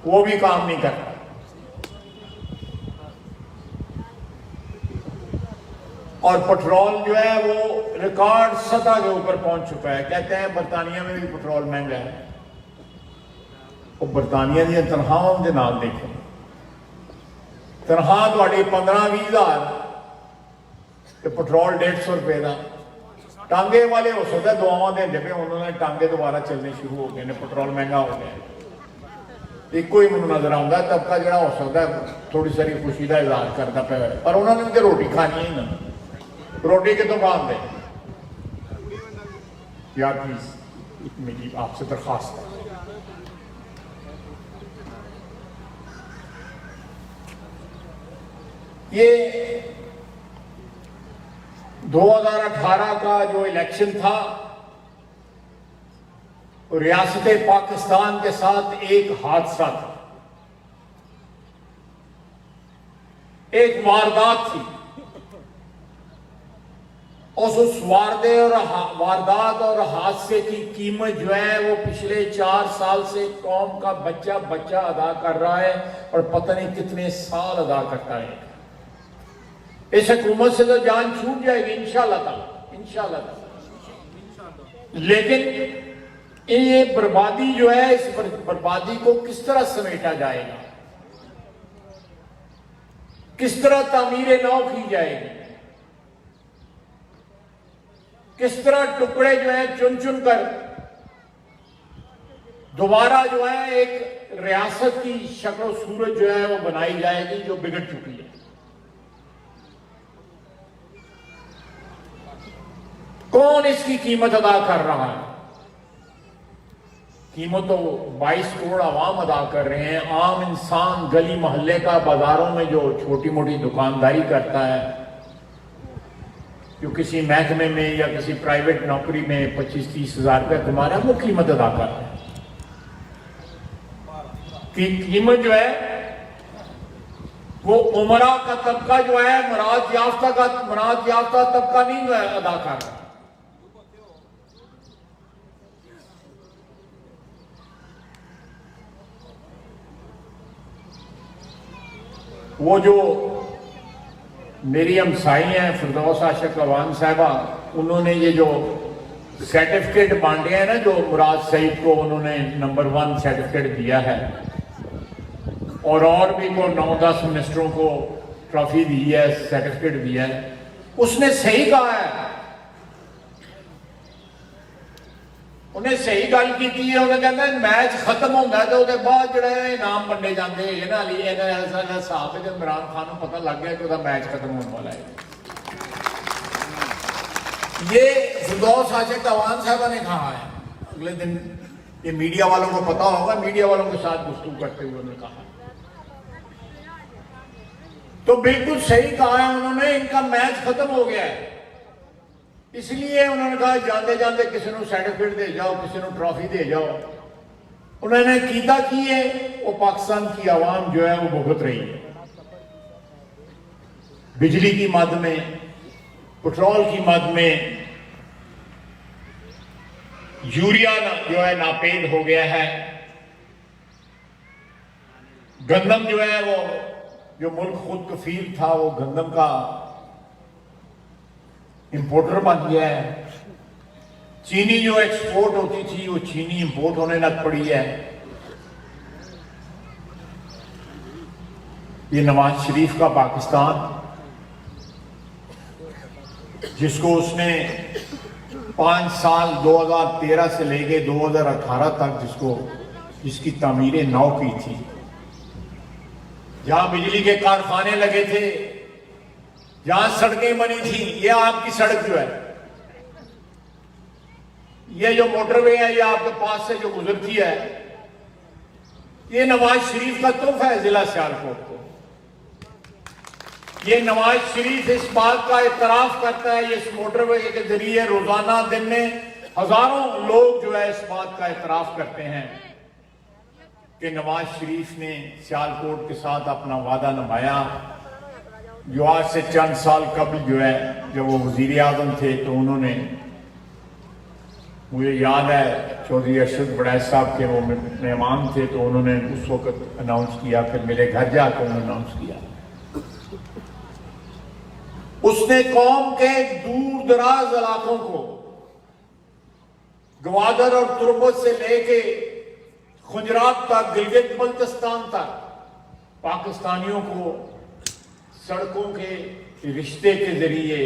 वो भी काम नहीं करता। और पेट्रोल जो है वो रिकॉर्ड सतह के ऊपर पहुंच चुका है। कहते हैं बरतानिया में भी पेट्रोल महंगा है। वो बरतानिया दी तनख्वाहां दे नाल देखो, तनख्वाह तुहाडी 15-20 हज़ार ते पेट्रोल 150 रुपए का। टांगे वाले हो सकता दुआवां देंदे पे, उन्होंने टांगे दोबारा चलने शुरू हो गए ने, पेट्रोल महंगा हो गया। एको ही मैनूं नजर आउंदा तबका जिहड़ा हो सकता थोड़ी सारी खुशी का इजहार करता पे, पर उन्होंने भी तो रोटी खानी ही ना। रोटी कितों खाते यार? प्लीज मेरी आपसे दरखास्त है, ये 2018 का जो इलेक्शन था, रियासत पाकिस्तान के साथ एक हादसा था, एक वारदात थी। उस वारदात और हादसे की कीमत जो है वो पिछले 4 साल से कौम का बच्चा बच्चा अदा कर रहा है, और पता नहीं कितने साल अदा करता है। इस हुकूमत से तो जान छूट जाएगी इंशाअल्लाह ताला, इंशाअल्लाह ताला। लेकिन ये बर्बादी जो है, इस बर्बादी को किस तरह समेटा जाएगा, किस तरह तामीर नौ की जाएगी, किस तरह टुकड़े जो है चुन चुन कर दोबारा जो है एक रियासत की शक्ल सूरत जो है वो बनाई जाएगी जो बिगड़ चुकी है। कौन इसकी कीमत अदा कर रहा है? कीमत तो 22 करोड़ आवाम अदा कर रहे हैं। आम इंसान गली मोहल्ले का बाजारों में जो छोटी मोटी दुकानदारी करता है, जो किसी महकमे में या किसी प्राइवेट नौकरी में 25-30 हज़ार रुपया कमा रहा है, वो कीमत अदा कर रहा है। कि कीमत जो है वो उमरा का तबका जो है, मराद याफ्ता तबका नहीं जो है अदा कर रहा। वो जो मेरी हमसाई हैं फिरदौस आशिक अवान साहिबा, उन्होंने ये जो सर्टिफिकेट बांटे हैं ना, जो मुराद सईद को उन्होंने नंबर 1 सर्टिफिकेट दिया है, और भी को 9-10 मिनिस्टरों को ट्रॉफी दी है, सर्टिफिकेट दिया है। उसने सही कहा है, उन्हें सही गल की है। उन्हें कहना मैच खत्म होता है तो उसके बाद जो इनाम वंडे जाते हैं ना, हिसाब है। इमरान खान को पता लग गया कि उसका मैच खत्म होने वाला है। ये फिरदौस आशिक अवान साहबा ने कहा है। अगले दिन ये मीडिया वालों को पता होगा, मीडिया वालों के साथ गुफ्तगू करते हुए उन्होंने कहा, तो बिल्कुल सही कहा है उन्होंने, इनका मैच खत्म हो गया है। इसलिए उन्होंने कहा जाते जाते किसी को सर्टिफिकेट दे जाओ, किसी को ट्रॉफी दे जाओ। उन्होंने कीता की है, वो पाकिस्तान की आवाम जो है वो भुगत रही है। बिजली की मद में, पेट्रोल की मद में, यूरिया जो है नापेद हो गया है। गंदम जो है वो, जो मुल्क खुद कफील था, वो गंदम का इंपोर्टर बन गया है। चीनी जो एक्सपोर्ट होती थी वो चीनी इंपोर्ट होने लग पड़ी है। ये नवाज शरीफ का पाकिस्तान, जिसको उसने 5 साल 2013 से लेके 2018 तक जिसकी तामीर नौ की थी, जहां बिजली के कारखाने लगे थे, जहां सड़कें बनी थी। ये आपकी सड़क जो है, ये जो मोटरवे है, ये आपके पास से जो गुजरती है, ये नवाज शरीफ का तोहफा है जिला सियालकोट को। ये नवाज शरीफ इस बात का इतराफ करता है, ये इस मोटरवे के जरिए रोजाना दिन में हजारों लोग जो है इस बात का इतराफ करते हैं कि नवाज शरीफ ने सियालकोट के साथ अपना वादा निभाया। जो आज से चंद साल कबल जो है, जब वो वजीर आजम थे, तो उन्होंने मुझे याद है चौधरी अरशद बड़ैच साहब के वो मेहमान थे, तो उन्होंने उस वक्त अनाउंस किया, फिर मेरे घर जाकर उन्होंने अनाउंस किया। उसने कौम के दूर दराज इलाकों को ग्वादर और तुर्बत से लेके गुजरात तक, गिलगित बल्तिस्तान तक पाकिस्तानियों को सड़कों के रिश्ते के जरिए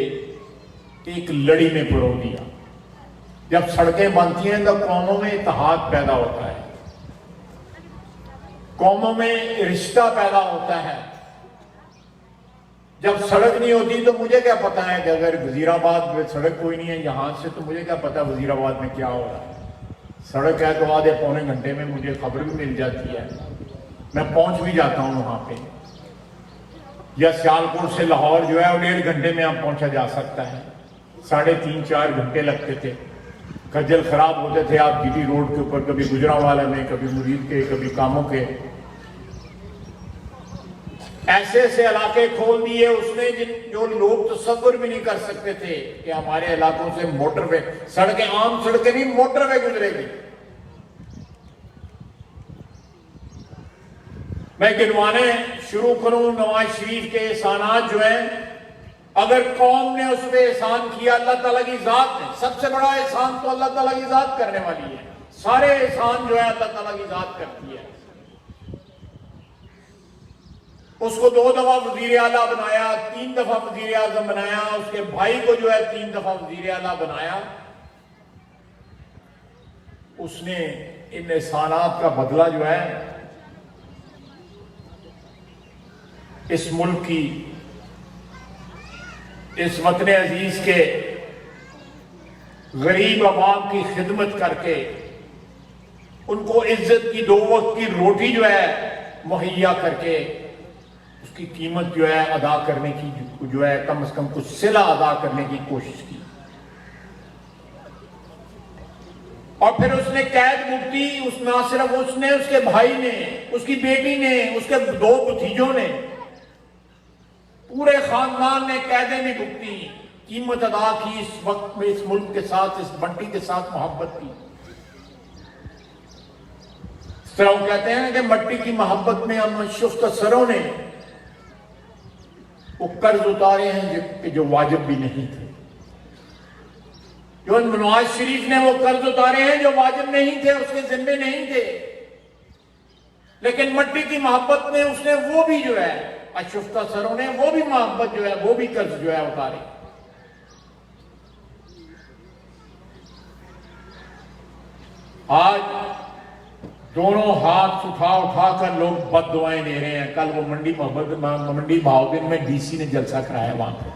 एक लड़ी में पिरो दिया। जब सड़कें बनती हैं तो कौमों में इत्तेहाद पैदा होता है, कौमों में रिश्ता पैदा होता है। जब सड़क नहीं होती तो मुझे क्या पता है कि अगर वजीराबाद में सड़क कोई नहीं है यहां से, तो मुझे क्या पता वजीराबाद में क्या हो रहा है। सड़क है तो आधे पौने घंटे में मुझे खबर भी मिल जाती है, मैं पहुंच भी जाता हूं वहां पे। या सियालकोट से लाहौर जो है वो 1.5 घंटे में आप पहुंचा जा सकता है, 3.5-4 घंटे लगते थे। खज्जल खराब होते थे आप जीटी रोड के ऊपर, कभी गुजरांवाला में, कभी मुरीद के, कभी कामों के। ऐसे ऐसे इलाके खोल दिए उसने जो लोग तसव्वुर भी नहीं कर सकते थे कि हमारे इलाकों से मोटरवे, सड़कें, आम सड़कें नहीं, मोटरवे गुजरेगी। मैं गिनवाने शुरू करूं नवाज शरीफ के एहसानात जो हैं, अगर कौम ने उस पर एहसान किया, अल्लाह ताला की जात ने, सबसे बड़ा एहसान तो अल्लाह ताला की जात करने वाली है। सारे एहसान जो है अल्लाह ताला की जात करती है। उसको 2 दफा वजीर आला बनाया, 3 दफा वजीर आजम बनाया, उसके भाई को जो है 3 दफा वजीर आला बनाया। उसने इन एहसानात का बदला जो है इस मुल्क की, इस वतन अजीज के गरीब अवाम की खिदमत करके उनको इज्जत की 2 वक्त की रोटी जो है मुहैया करके उसकी कीमत जो है अदा करने की, जो है कम से कम कुछ सिला अदा करने की कोशिश की। और फिर उसने कैद मुक्ति, उस ना सिर्फ उसने, उसके भाई ने, उसकी बेटी ने, उसके 2 भतीजों ने, पूरे खानदान ने कैदें भी भुगती, कीमत अदा की इस वक्त में, इस मुल्क के साथ, इस बंटी के साथ मोहब्बत की। इस तरह वो कहते हैं कि मट्टी की मोहब्बत में हम शुफ्त सरों ने वो कर्ज उतारे हैं जो वाजिब भी नहीं थे। जो नवाज शरीफ ने वो कर्ज उतारे हैं जो वाजिब नहीं थे, उसके जिम्मे नहीं थे, लेकिन मट्टी की मोहब्बत में उसने वो भी जो है, अशुफ्ता सरों ने वो भी मोहब्बत जो है, वो भी कर्ज जो है उतारे। आज दोनों हाथ उठा उठा कर लोग बद दुआएं दे रहे हैं। कल वो मंडी बहाउद्दीन में डीसी ने जलसा कराया, वहां पर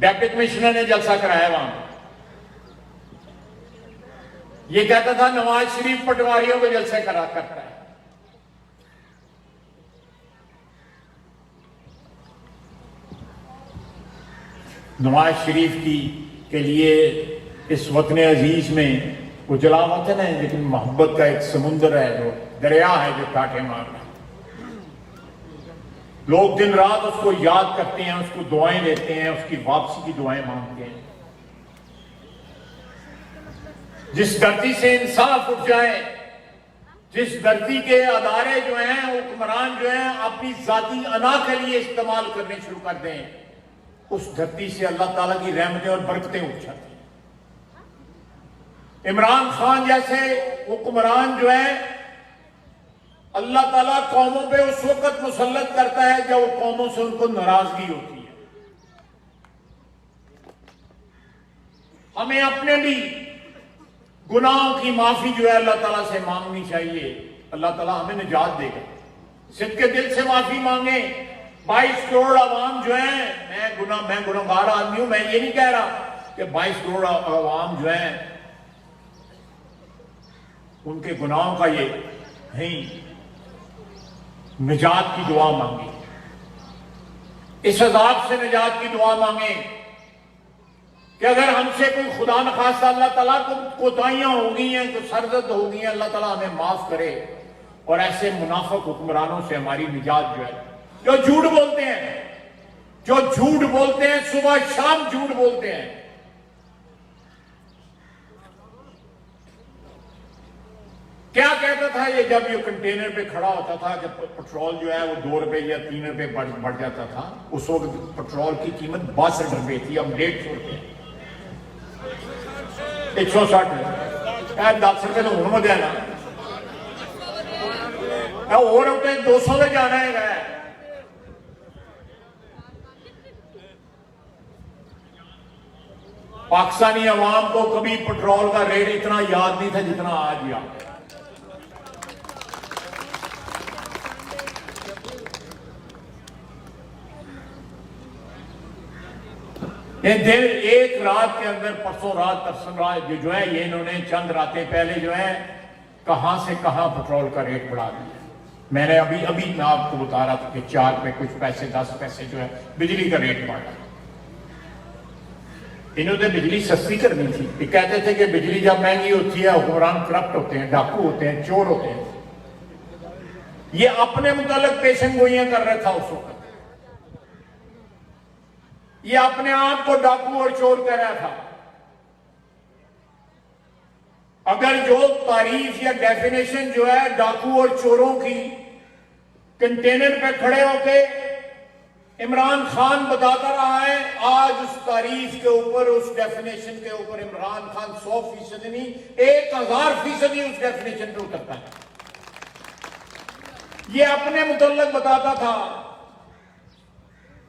डिप्टी कमिश्नर ने जलसा कराया। वहां ये कहता था नवाज शरीफ पटवारियों को जलसे करा करता है। नवाज शरीफ की के लिए इस वतन अजीज में वो जलावतन है, लेकिन मोहब्बत का एक समुंदर है, जो दरिया है जो कांटे मार रहा है। लोग दिन रात उसको याद करते हैं, उसको दुआएं देते हैं, उसकी वापसी की दुआएं मांगते हैं। जिस धरती से इंसाफ उठ जाए, जिस धरती के अदारे जो हैं, हुक्मरान जो हैं, अपनी जाती अना के लिए इस्तेमाल करने शुरू कर दें, उस धरती से अल्लाह ताला की रहमतें और बरकतें उठ जाती हैं। इमरान खान जैसे हुक्मरान जो है, अल्लाह ताला कौमों पे उस वक्त मुसल्लत करता है जब वो कौमों से उनको नाराजगी होती है। हमें अपने भी गुनाहों की माफी जो है अल्लाह ताला से मांगनी चाहिए। अल्लाह ताला हमें निजात देगा। सिद्के दिल से माफी मांगे। 22 करोड़ आवाम जो है, मैं गुनाहगार आदमी हूं, मैं ये नहीं कह रहा कि 22 करोड़ आवाम जो है उनके गुनाहों का ये नहीं, निजात की दुआ मांगे, इस अजाब से निजात की दुआ मांगे कि अगर हमसे कोई खुदा न खास्ता अल्लाह ताला को कोताहियां हो गई हैं, कोई सरजद हो गई हैं, अल्लाह ताला हमें माफ करे और ऐसे मुनाफिक हुक्मरानों से हमारी निजात जो है, जो झूठ बोलते हैं, सुबह शाम झूठ बोलते हैं, क्या कहता था ये, जब ये कंटेनर पे खड़ा होता था कि पेट्रोल जो है वो 2 रुपए या 3 रुपए बढ़ जाता था, उस वक्त पेट्रोल की कीमत 62 रुपए थी, अब 150 रुपए 160 10 रुपए तो हूं देना और उठे 200 में जाना है। पाकिस्तानी अवाम को कभी पेट्रोल का रेट इतना याद नहीं था जितना आज याद है। ये दिन एक रात के अंदर, परसों रात तरसम रात जो है ये इन्होंने चंद रातें पहले जो है कहां से कहां पेट्रोल का रेट बढ़ा दिया। मैंने अभी मैं आपको बता रहा था कि 4 पे कुछ पैसे 10 पैसे जो है बिजली का रेट बढ़ा। इन्होंने बिजली सस्ती करनी थी। ये कहते थे कि बिजली जब महंगी होती है हुक्मरान करप्ट होते हैं, डाकू होते हैं, चोर होते हैं। ये अपने मुतालिक पेशन गोइयां कर रहा था उस वक्त। ये अपने आप को डाकू और चोर कह रहा था। अगर जो तारीफ या डेफिनेशन जो है डाकू और चोरों की कंटेनर पे खड़े होके इमरान खान बताता रहा है, आज उस तारीफ के ऊपर, उस डेफिनेशन के ऊपर इमरान खान 100% नहीं 1000% उस डेफिनेशन पे उतरता है। ये अपने मुतल्लक बताता था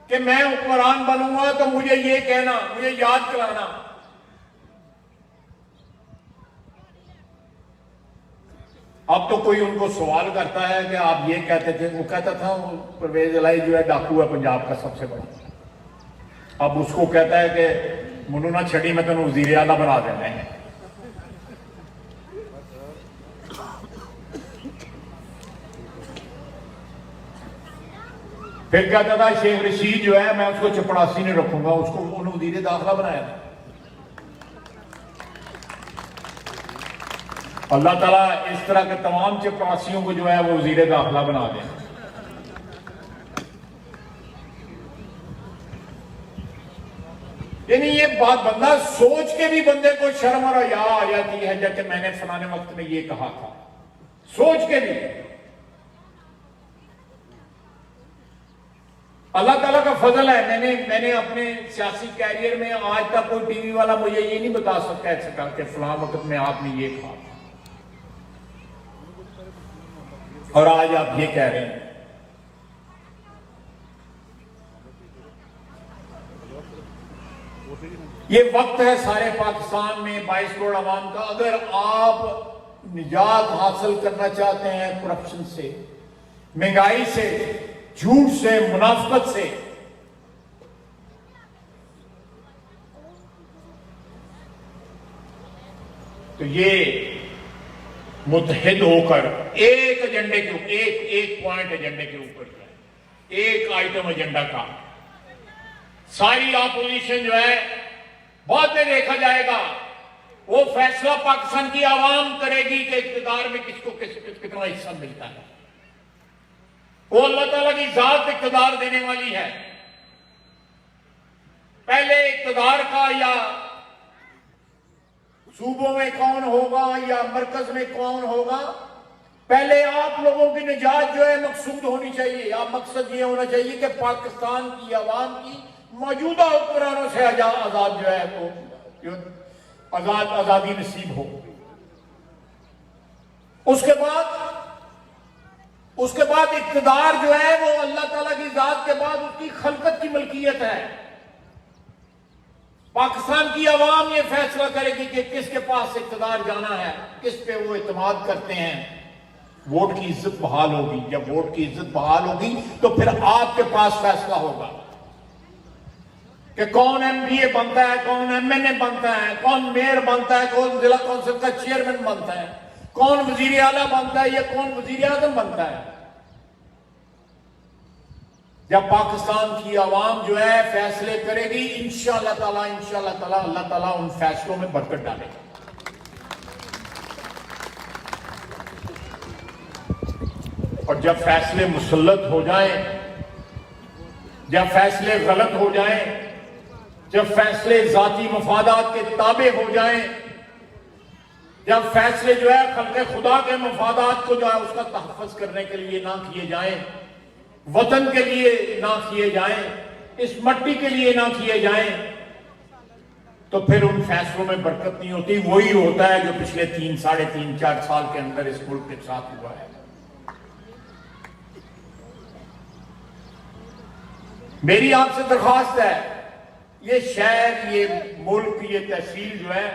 कि मैं हुक्मरान बनूंगा तो मुझे ये कहना, मुझे याद कराना। अब तो कोई उनको सवाल करता है कि आप ये कहते थे, वो कहता था परवेज इलाही जो है डाकू है पंजाब का सबसे बड़ा। अब उसको कहता है कि मुन्नू ना छड़ी में तेन वजीर आला बना देना है। फिर कहता था शेख रशीद जो है मैं उसको चपड़ासी नहीं रखूंगा, उसको उन्होंने वजीर दाखिला बनाया। अल्लाह ताला इस तरह के तमाम चपरासियों को जो है वो वजीर दाखिला बना दें। यानी ये बात बंदा सोच के भी बंदे को शर्म और हया आ जाती है, जैसे मैंने फलाने वक्त में ये कहा था, सोच के भी। अल्लाह ताला का फजल है, मैंने अपने सियासी कैरियर में आज तक कोई टीवी वाला मुझे ये नहीं बता सकता कि फलां वक्त में आपने ये कहा और आज आप ये कह रहे हैं। ये वक्त है सारे पाकिस्तान में 22 करोड़ आवाम का, अगर आप निजात हासिल करना चाहते हैं करप्शन से, महंगाई से, झूठ से, मुनाफिकत से, तो ये मुत्तहिद होकर एक एजेंडे के ऊपर, एक पॉइंट एजेंडे के ऊपर जो है, एक आइटम एजेंडा का, सारी ऑपोजिशन जो है बाद में देखा जाएगा। वो फैसला पाकिस्तान की आवाम करेगी कि इख्तिदार में किसको कितना हिस्सा मिलता है। वो अल्लाह ताला की जात इख्तिदार देने वाली है। पहले इख्तिदार का या सूबों में कौन होगा या मरकज में कौन होगा, पहले आप लोगों की निजात जो है मकसूद होनी चाहिए। आप मकसद ये होना चाहिए कि पाकिस्तान की आवाम की मौजूदा हुक्मरानों से आजाद जो है वो आजादी नसीब हो। उसके बाद इख्तिदार जो है वो अल्लाह ताला की जात के बाद उसकी खलकत की मलकियत है। पाकिस्तान की आवाम ये फैसला करेगी कि किसके पास इख्तिदार जाना है, किस पे वो इत्मीनान करते हैं। वोट की इज्जत बहाल होगी। जब वोट की इज्जत बहाल होगी तो फिर आपके पास फैसला होगा कि कौन एमपीए बनता है, कौन एमएनए बनता है, कौन मेयर बनता है, कौन जिला काउंसिल का चेयरमैन बनता है, कौन वजीर आला बनता है या कौन वजीर आजम बनता है। जब पाकिस्तान की आवाम जो है फैसले करेगी, इंशाअल्लाह ताला अल्लाह ताला उन फैसलों में बरकत डालेगा। और जब फैसले मुसल्लत हो जाएं, जब फैसले गलत हो जाएं, जब फैसले जाती मफादात के ताबे हो जाएं, जब फैसले जो है खल्क़े खुदा के मफादात को जो है उसका तहफ़्फ़ुज़ करने के लिए ना किए जाएं, वतन के लिए ना किए जाएं, इस मट्टी के लिए ना किए जाएं, तो फिर उन फैसलों में बरकत नहीं होती। वही होता है जो पिछले 3, साढ़े 3, 4 साल के अंदर इस मुल्क के साथ हुआ है। मेरी आपसे दरख्वास्त है, ये शहर, ये मुल्क, ये तहसील जो है,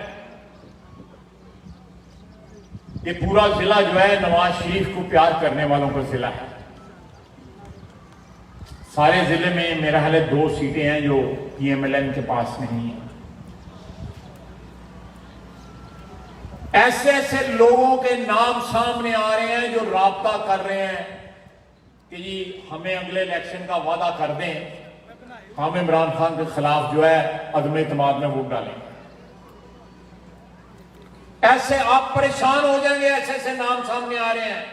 ये पूरा जिला जो है नवाज शरीफ को प्यार करने वालों का जिला है। सारे जिले में मेरा ख्याल है 2 सीटें हैं जो PMLN के पास नहीं है। ऐसे ऐसे लोगों के नाम सामने आ रहे हैं जो राब्ता कर रहे हैं कि जी हमें अगले इलेक्शन का वादा कर दें, हम इमरान खान के खिलाफ जो है अदम एतमाद में वोट डालें। ऐसे आप परेशान हो जाएंगे, ऐसे ऐसे नाम सामने आ रहे हैं।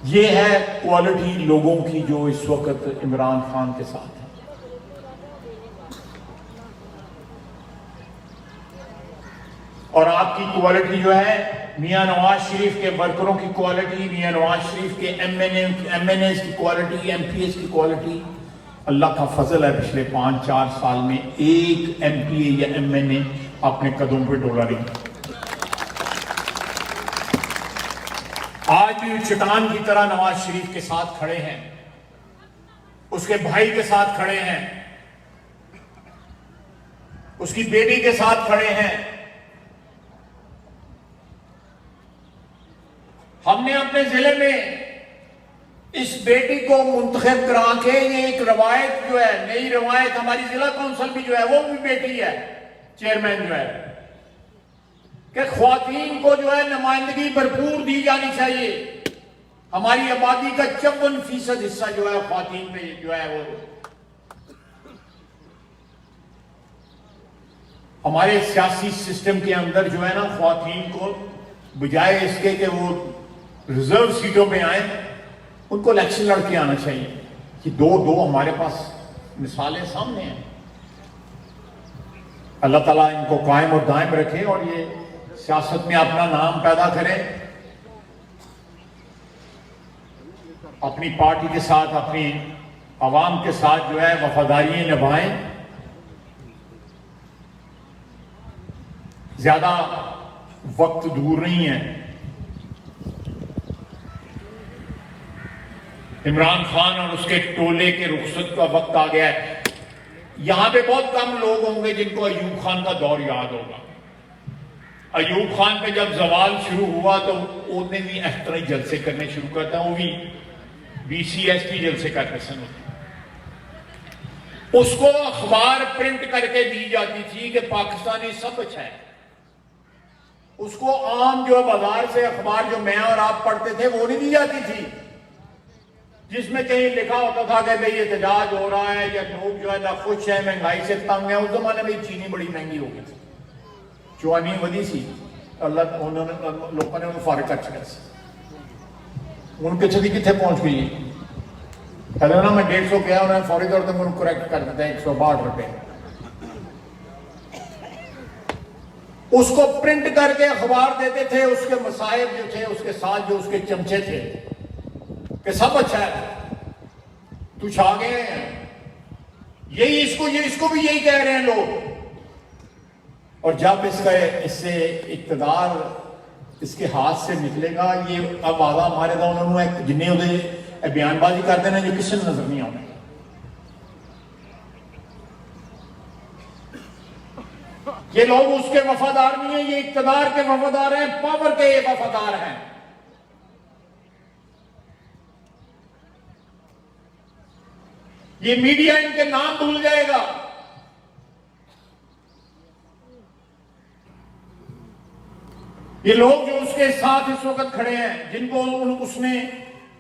ये है क्वालिटी लोगों की जो इस वक्त इमरान खान के साथ है। और आपकी क्वालिटी जो है मियां नवाज शरीफ के वर्करों की क्वालिटी, मियां नवाज शरीफ के MNAs की क्वालिटी, MPs की क्वालिटी, अल्लाह का फजल है पिछले 5-4 साल में एक MPA या MNA अपने कदम पे डोला नहीं। आज भी चट्टान की तरह नवाज शरीफ के साथ खड़े हैं, उसके भाई के साथ खड़े हैं, उसकी बेटी के साथ खड़े हैं। हमने अपने जिले में इस बेटी को मुंतखब करा के, ये एक रवायत जो है, नई रवायत, हमारी जिला काउंसिल भी जो है वो भी बेटी है, चेयरमैन जो है, कि ख्वातीन को जो है नुमाइंदगी भरपूर दी जानी चाहिए। हमारी आबादी का 54% हिस्सा जो है ख्वातीन पे जो है वो, हमारे सियासी सिस्टम के अंदर जो है ना, ख्वातीन को बजाय इसके कि वो रिजर्व सीटों में आए, उनको इलेक्शन लड़के आना चाहिए। कि दो हमारे पास मिसालें सामने हैं। अल्लाह ताला इनको कायम और दायम रखे और ये सियासत में अपना नाम पैदा करें, अपनी पार्टी के साथ, अपनी आवाम के साथ जो है वफादारी निभाएं। ज्यादा वक्त दूर नहीं है, इमरान खान और उसके टोले के रुखसत का वक्त आ गया है। यहां पे बहुत कम लोग होंगे जिनको अयूब खान का दौर याद होगा। अयूब खान पे जब जवाल शुरू हुआ तो उसने भी इस तरह जलसे करने शुरू करता, वो भी BCSP जलसे करते सन। उसको अखबार प्रिंट करके दी जाती थी कि पाकिस्तानी सब अच्छा है। उसको आम जो बाजार से अखबार जो मैं और आप पढ़ते थे वो नहीं दी जाती थी, जिसमें कहीं लिखा होता था कि भाई एहतजाज हो रहा है या लोग जो है ना खुश है, महंगाई से तंग है। उस जमाने में चीनी बड़ी महंगी हो गई थी, चुआनी वधी सी, अल्लाह उन्होंने लोगों ने फारिग कर छड़िया। हूँ कितने कितने पहुंच गई। पहले ना मैं 150 गया, उन्होंने फौरी तौर पर मुझे करैक्ट कर दिया 162 रुपए। उसको प्रिंट करके अखबार देते थे, उसके मसाइब जो थे उसके साथ जो उसके चमचे थे कि सब अच्छा है, तू छा गए हैं। यही इसको भी यही कह रहे हैं लोग। और जब इससे इक़्तिदार इसके हाथ से निकलेगा, ये अब आधा हमारे का उन्होंने जिन्हें उहदे बयानबाजी करते हैं जो किसी ने नजर नहीं आने। ये लोग उसके वफादार नहीं है, ये इक़्तिदार के वफादार हैं, पावर के ये वफादार हैं। ये मीडिया इनके नाम भूल जाएगा। ये लोग जो उसके साथ इस वक्त खड़े हैं, जिनको उसने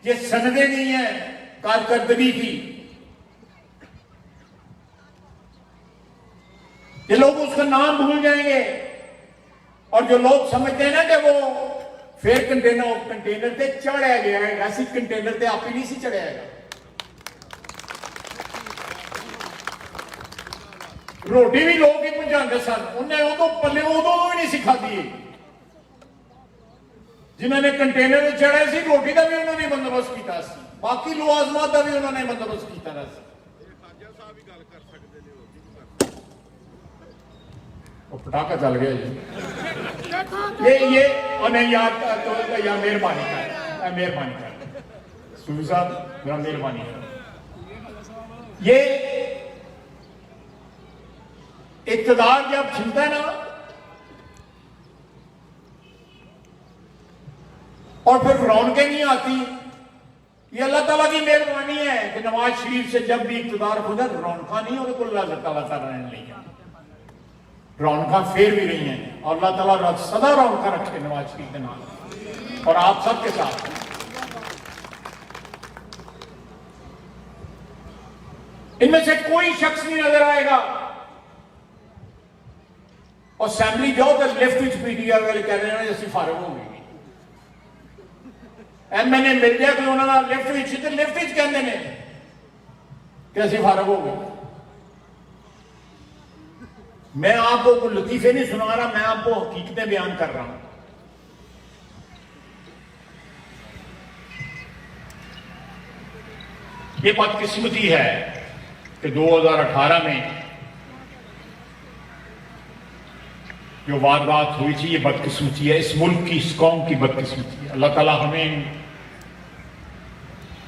ये सनदें दी हैं कारकर्दगी की, ये लोग उसका नाम भूल जाएंगे। और जो लोग समझते हैं ना कि वो फिर कंटेनर से चढ़ाया गया है, ऐसी कंटेनर से आप ही नहीं सी चढ़ाएगा। रोटी भी लोग ही पहुंचाते सन, उन्हें उदों पल्ले उदों भी नहीं सिखाती। जिन्होंने कंटेनर चढ़े सी रोटी का भी उन्होंने बंदोबस्त किया, बाकी लवाजमात का भी उन्होंने बंदोबस्त किया। पटाखा चल गया जी। ये और नहीं यार, तो या मेहरबानी कर सूफी साहब, मेरा मेहरबानी कर। ये इक़्तिदार जब छिनता है ना, और फिर रौनकें नहीं आती, ये अल्लाह ताला की मेहरबानी है कि नवाज शरीफ से जब भी इक़्तिदार खुदा रौनका नहीं और को अल्लाह ताला नहीं, रौनका फेर भी रही हैं, और अल्लाह ताला सदा रौनका रखे नवाज शरीफ के नाम और आप सबके साथ। इनमें से कोई शख्स नहीं नजर आएगा, और असेंबली जाओ तो लिफ्ट विच पीटीआई वाले कह रहे हैं असं फारग हो गए, एमएनए मिल जाए कोई उन्होंने लिफ्ट विच, तो लिफ्ट विच कहते हैं कि असं फारग हो गए। मैं आपको कोई लतीफे नहीं सुना रहा, मैं आपको हकीकतें बयान कर रहा हूं। ये बदकिस्मती है कि 2018 में जो वारदात हुई थी, ये बदकिस्मती है, इस मुल्क की, इस कौम की बदकिस्मती है। अल्लाह ताला हमें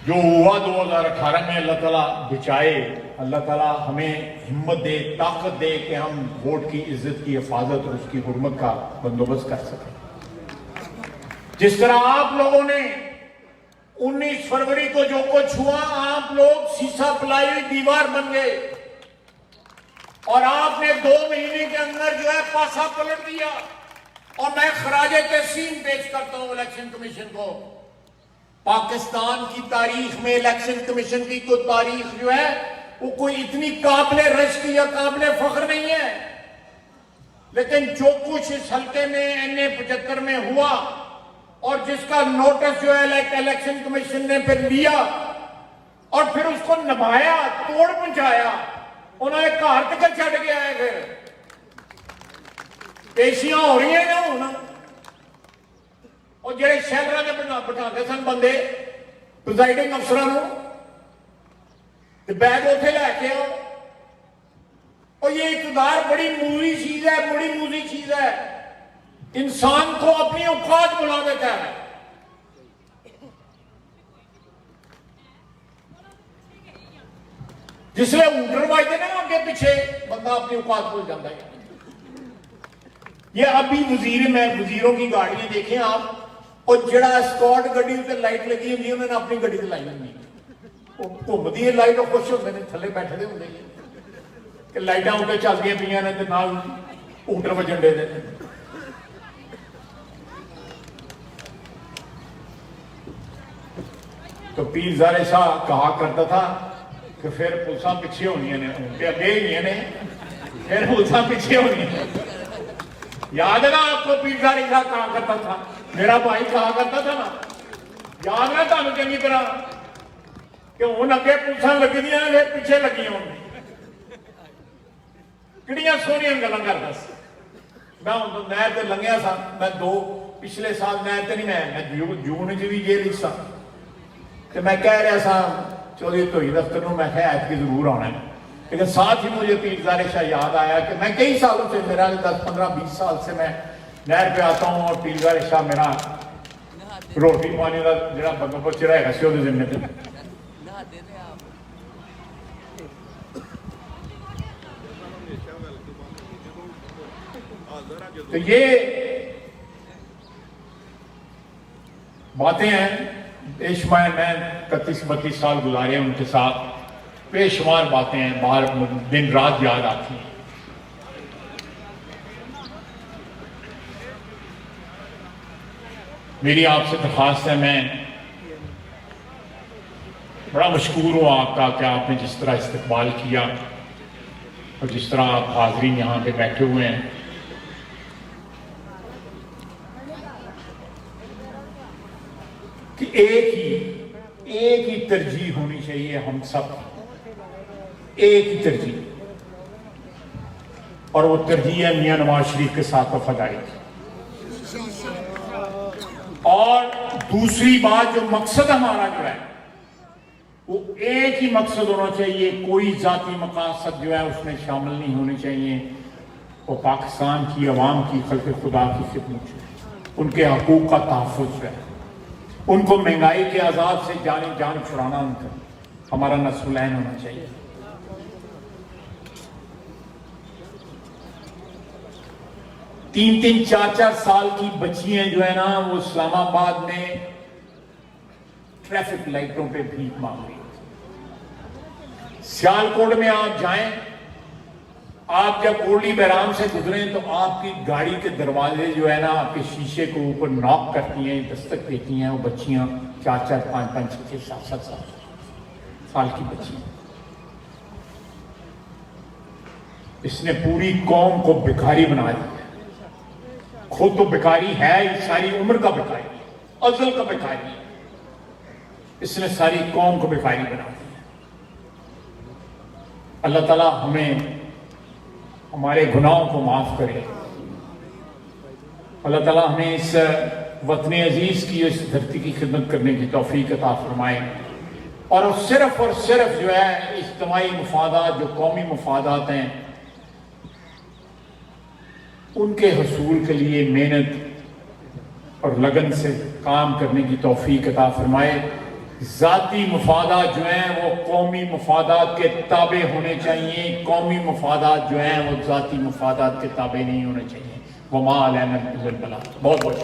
जो हुआ 2018 में अल्लाह ताला बचाए, अल्लाह ताला हमें हिम्मत दे, ताकत दे कि हम वोट की इज्जत की हिफाजत और उसकी हुर्मत का बंदोबस्त कर सकें। जिस तरह आप लोगों ने 19 फरवरी को जो कुछ हुआ, आप लोग शीशा पिलाई हुई दीवार बन गए, और आपने 2 महीने के अंदर जो है पासा पलट दिया। और मैं खराजे तहसीन पेश करता हूं इलेक्शन कमीशन को। पाकिस्तान की तारीख में इलेक्शन कमीशन की कोई तारीख जो है वो कोई इतनी काबिले रश्क या काबिले फख्र नहीं है, लेकिन जो कुछ इस हल्के में NA 75 में हुआ, और जिसका नोटिस जो है इलेक्शन कमीशन ने फिर लिया और फिर उसको निभाया, तोड़ पहुंचाया, उन्होंने घर तक छड़ के आए, फिर पेशियां हो रही है ना हूं, और जेडे शहर के बिठाते सन बंदे प्रिजाइडिंग अफसर बैग उथे लैके आओ। और ये इक़्तिदार बड़ी मूली चीज है, बड़ी मूली चीज है, इंसान को अपनी औकात बुला देता है। जिसले ऊटर बजते ना आगे पीछे, बंदा अपनी औकात भूल जाता है। ये अभी वजीरों की गाड़ियां देखें आप, और जड़ा स्कॉट गड्डी उत्ते लाइट लगी होंगी, उन्होंने अपनी गड्डी ते लाई होंगी, घूमती है लाइट, और खुश होंगे ने, थले बैठे होंगे कि लाइटां उत्ते चलदियां पईयां ने ते नाल ऊटर वजन दे दे। तो पीर ज़ारे शाह कहा करता था कि फिर पुलिसां पिछे होनियां ने, उनके अगे ही ने, फिर पुलिसां पिछे होनियां ने। याद है ना आपको पीर ज़ारे शाह कहा करता था, मेरा भाई कहा करता था ना, याद है तुहानू चंगी तरह कि हुण अगे पुलिसां लगदियां ने, फिर पिछे लगियां होंगी। किहड़ियां सोहणियां गल्लां करदा सी। मैं हुण नहर ते लंघिया सा, मैं पिछले साल नहर ते नहीं, मैं जून च भी जेल सा, तो मैं कह रहा था चौधरी धोई दफ्तर को, मैं ऐतकी जरूर आना है। लेकिन साथ ही मुझे पीर ज़ारे शाह याद आया कि मैं कई सालों से, मेरा 10, 15, 20 साल से मैं नहर पे आता हूँ, और पीर ज़ारे शाह मेरा रोटी पानी का जो बंदोबस्त है जिम्मे पे। तो ये बातें हैं, बेशुमार, मैं 31-32 साल गुजारे उनके साथ, बेशुमार बातें हैं, बाहर दिन रात याद आती हैं। मेरी आपसे दरख्वास्त है, मैं बड़ा मशकूर हूँ आपका कि आपने जिस तरह इस्तकबाल किया, और जिस तरह आप हाज़रीन यहाँ पे बैठे हुए हैं। कि एक ही तरजीह होनी चाहिए हम सब, एक ही तरजीह और वो तरजीह है मियां नवाज शरीफ के साथ वफादारी की। और दूसरी बात, जो मकसद हमारा जो है वो एक ही मकसद होना चाहिए, कोई जाती मकासद जो है उसमें शामिल नहीं होने चाहिए। वो पाकिस्तान की अवाम की, खल्क़ खुदा की खिदमत है, उनके हकूक़ का तहफ़्फ़ुज़ है, उनको महंगाई के अज़ाब से जान छुड़ाना उनका हमारा नस्लैन होना चाहिए। तीन 4 साल की बच्चियां जो है ना, वो इस्लामाबाद में ट्रैफिक लाइटों पे भीख मांग रही है। सियालकोट में आप जाएं, आप जब कोरली बहराम से गुजरें तो आपकी गाड़ी के दरवाजे जो है ना, आपके शीशे को ऊपर नॉक करती हैं, दस्तक देती हैं वो बच्चियां, 4, 5, 6, 7 साल की बच्चियां। इसने पूरी कौम को भिखारी बना दिया। खुद तो भिखारी है, सारी उम्र का भिखारी है, अजल का भिखारी है, इसने सारी कौम को भिखारी बना दिया। अल्लाह ताला हमें हमारे गुनाहों को माफ करे। अल्लाह ताला हमें इस वतन अजीज की, इस धरती की खिदमत करने की तौफीक अता फरमाए। और सिर्फ जो है इज्तिमाई मफादात, जो कौमी मफादात हैं, उनके हसूल के लिए मेहनत और लगन से काम करने की तौफीक अता फरमाए। ज़ाती मफादात जो हैं वो कौमी मफादात के ताबे होने चाहिए, कौमी मफादात जो हैं वो ज़ाती मफादात के ताबे नहीं होने चाहिए। वमा अलैना इल्लल बलाग। बहुत बहुत